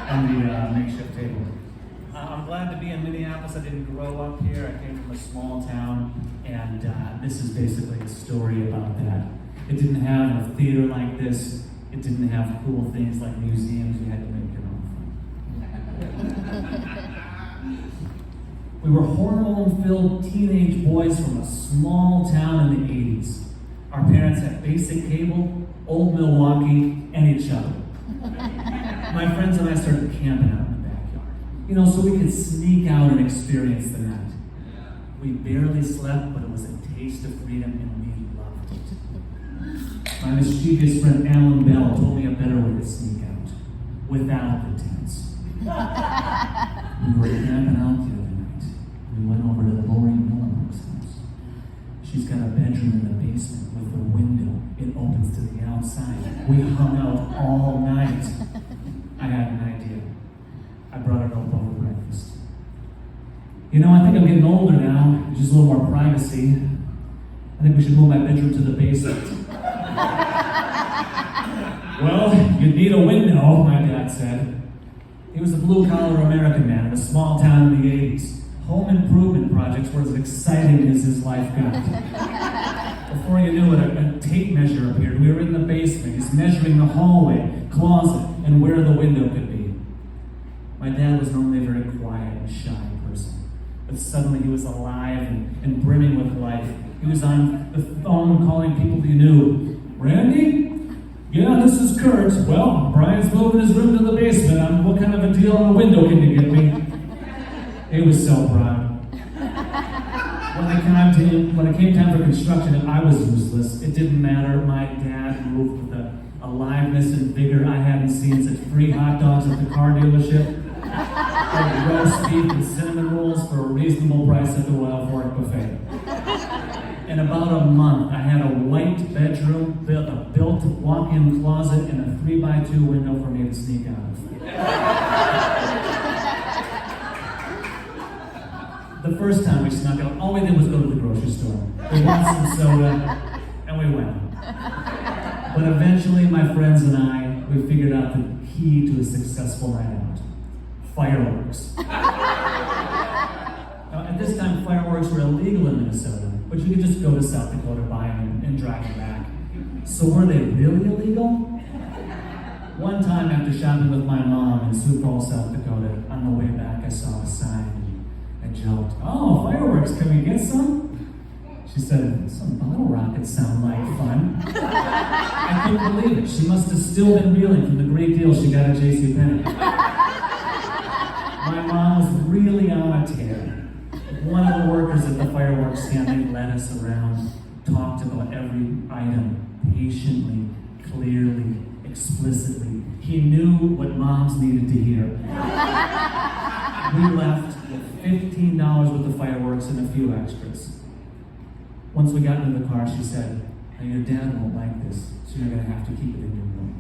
and the makeshift table. I'm glad to be in Minneapolis. I didn't grow up here. I came from a small town, and this is basically a story about that. It didn't have a theater like this. It didn't have cool things like museums. You had to make your own fun. We were hormone-filled teenage boys from a small town in the 80s. Our parents had basic cable, old Milwaukee, and each other. My friends and I started camping out in the backyard, so we could sneak out and experience the night. We barely slept, but it was a taste of freedom, and we loved it. My mischievous friend Alan Bell told me a better way to sneak out, without the tents. We were camping out the other night. We went over to Lori Millenberg's house. She's got a bedroom in the basement with a window. It opens to the outside. We hung out all night. I had an idea. I brought her up over breakfast. I think I'm getting older now. Just a little more privacy. I think we should move my bedroom to the basement. Well, you'd need a window, my dad said. He was a blue-collar American man in a small town in the 80s. Home improvement projects were as exciting as his life got. Before you knew it, a tape measure appeared. We were in the basement. He's measuring the hallway, closet, and where the window could be. My dad was normally a very quiet and shy person, but suddenly he was alive and brimming with life. He was on the phone calling people he knew. Randy? Yeah, this is Kurt. Well, Brian's moving his room to the basement. What kind of a deal on the window can you get me? He was so proud. When it came time for construction, I was useless. It didn't matter. My dad moved with a aliveness and vigor I hadn't seen since free hot dogs at the car dealership, and roast beef and cinnamon rolls for a reasonable price at the Royal Fork Buffet. In about a month, I had a white bedroom, a built walk-in closet, and a 3x2 window for me to sneak out of. The first time we snuck out, all we did was go to the grocery store. We bought some soda, and we went. But eventually, my friends and I, we figured out the key to a successful night out. Fireworks. Now, at this time, fireworks were illegal in Minnesota, but you could just go to South Dakota, buy them, and drive them back. So were they really illegal? One time after shopping with my mom in Sioux Falls, South Dakota, on the way back I saw a sign. I joked, "Oh, fireworks, can we get some?" She said, "Some bottle rockets sound like fun." I couldn't believe it. She must have still been reeling from the great deal she got at JCPenney. My mom was really on a tear. One of the workers at the fireworks stand, they led us around, talked about every item patiently, clearly, explicitly. He knew what moms needed to hear. We left with $15 worth of fireworks and a few extras. Once we got into the car, she said, "Now your dad won't like this, so you're going to have to keep it in your room."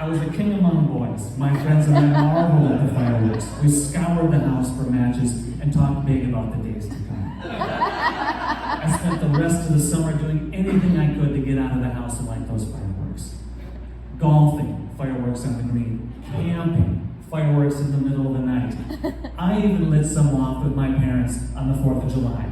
I was a king among boys. My friends and I marveled at the fireworks. We scoured the house for matches and talked big about the days to come. I spent the rest of the summer doing anything I could to get out of the house and light those fireworks. Golfing, fireworks on the green. Camping, fireworks in the middle of the night. I even lit some off with my parents on the 4th of July.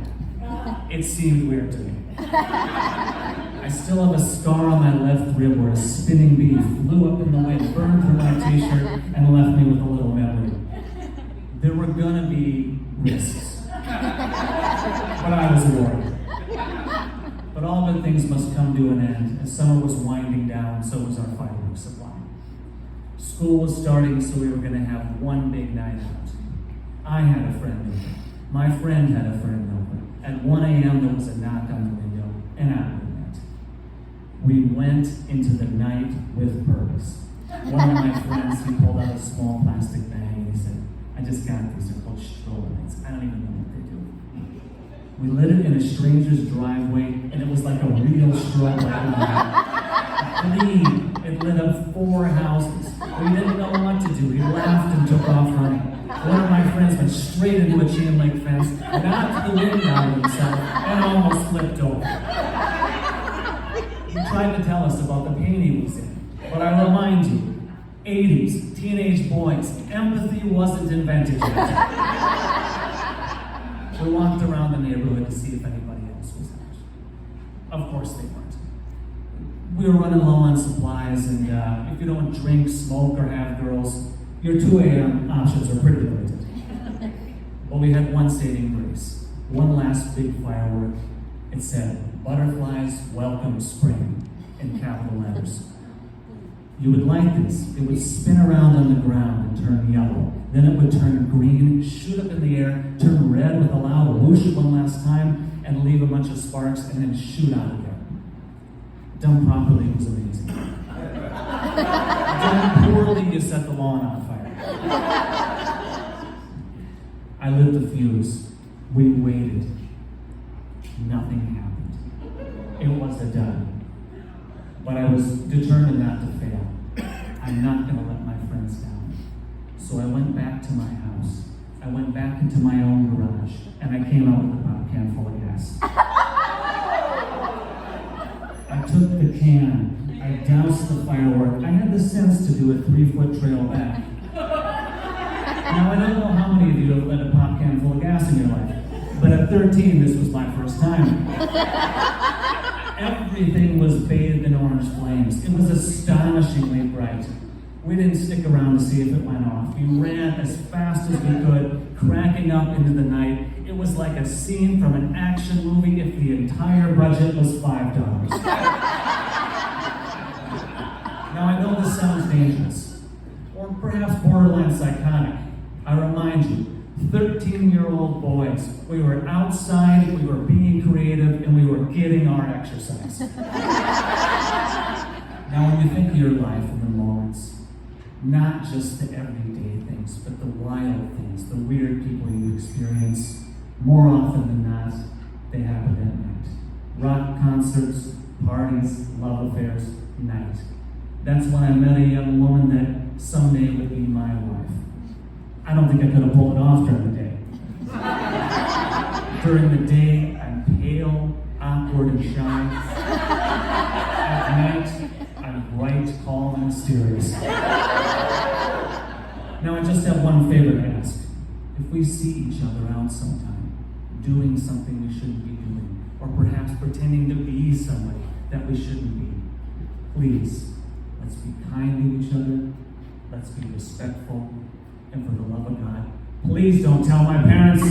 It seemed weird to me. I still have a scar on my left rib where a spinning bee flew up in the wind, burned through my t-shirt, and left me with a little memory. There were gonna be risks. But I was worried. But all good things must come to an end. As summer was winding down, so was our fireworks supply. School was starting, so we were gonna have one big night out. I had a friend over. My friend had a friend over. At 1 a.m. there was a knock on the window, and out we went. We went into the night with purpose. One of my friends, he pulled out a small plastic bag and he said, "I just got these, they're called strobe lights. I don't even know what they do." We lit it in a stranger's driveway, and it was like a real strobe light. Clean. It lit up 4 houses. We didn't know what to do. He laughed and took off running. One of my friends went straight into a chain link fence, knocked the wind out of himself, and almost flipped over. He tried to tell us about the pain he was in. But I remind you, 80s, teenage boys, empathy wasn't invented yet. We walked around the neighborhood to see if anybody else was out. Of course they weren't. We were running low on supplies, and if you don't drink, smoke, or have girls, your 2 a.m. options are pretty limited. But we had one saving grace, one last big firework. It said, "Butterflies welcome spring," in capital letters. You would light this. It would spin around on the ground and turn yellow. Then it would turn green, shoot up in the air, turn red with a loud whoosh one last time, and leave a bunch of sparks, and then shoot out again. Done properly, it was amazing. Done poorly, you set the lawn on fire. I lit the fuse. We waited. Nothing happened. It was a dud. But I was determined not to fail. I'm not going to let my friends down. So I went back to my house. I went back into my own garage, and I came out with a pop can full of gas. I took the can, I doused the firework. I had the sense to do a 3-foot trail back. Now, I don't know how many of you have lit a pop can full of gas in your life, but at 13, this was my first time. Everything was bathed in orange flames. It was astonishingly bright. We didn't stick around to see if it went off. We ran as fast as we could, cracking up into the night. It was like a scene from an action movie if the entire budget was $5. Now, I know this sounds dangerous, or perhaps borderline psychotic. I remind you, 13-year-old boys. We were outside, we were being creative, and we were getting our exercise. Now, when you think of your life in the moments, not just the everyday things, but the wild things, the weird people you experience, more often than not, they happen at night. Rock concerts, parties, love affairs, night. That's when I met a young woman that someday would be my wife. I don't think I could have pulled it off during the day. During the day, I'm pale, awkward, and shy. At night, I'm bright, calm, and mysterious. Now, I just have one favor to ask. If we see each other out sometime, doing something we shouldn't be doing, or perhaps pretending to be somebody that we shouldn't be, please, let's be kind to each other, let's be respectful, and for the love of God, please don't tell my parents.